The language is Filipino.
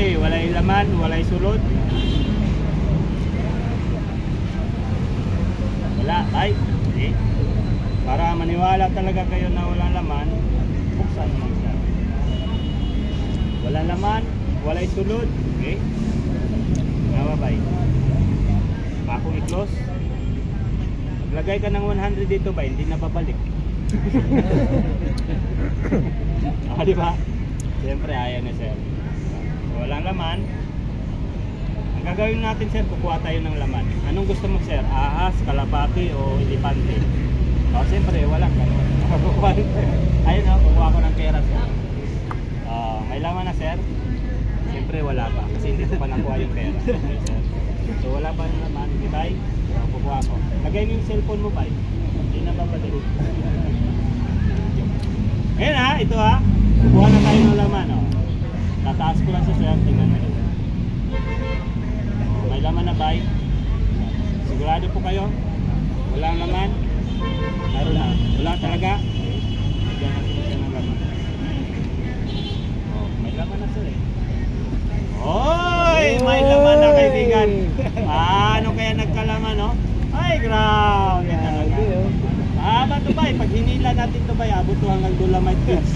bay, walay laman, walay sulod. Wala, bay. Okay. Para maniwala talaga kayo na walang laman, buksan mo siya. Walang laman, walay sulod. Okay. Nga bay. Bakong i-close. Maglagay ka ng 100 dito ba, hindi na babalik. Di ba? Siyempre ayaw na sir. So, walang laman. Ang gagawin natin sir, kukuha tayo ng laman. Anong gusto mo sir? Ahas, kalapati o elepante? O siyempre wala ka. Ayun o, kukuha ko ng pera sir. May laman na sir? Siyempre wala pa. Kasi hindi ko pa nakuha yung pera. Okay, sir. So wala pa yung laman. Di ba? Kukuha ko. Lagay mo yung cellphone mo ba? Hindi na babalik. Ngayon ha, ito ha. Kukuha na tayo ng laman. Oh. Tataas ko lang sa sir. Tingnan na rin. May laman na ba? Sigurado po kayo? Walang laman? Meron na. Wala talaga? Lagyan natin siya ng laman. Oh, may laman na sir eh. Oy! May laman na kaibigan. Ano kaya nagkalaman no? Ay, grabe talaga. Mahaba to ba? Pag hinila natin to ba, abot to hanggang Dolomite Hills.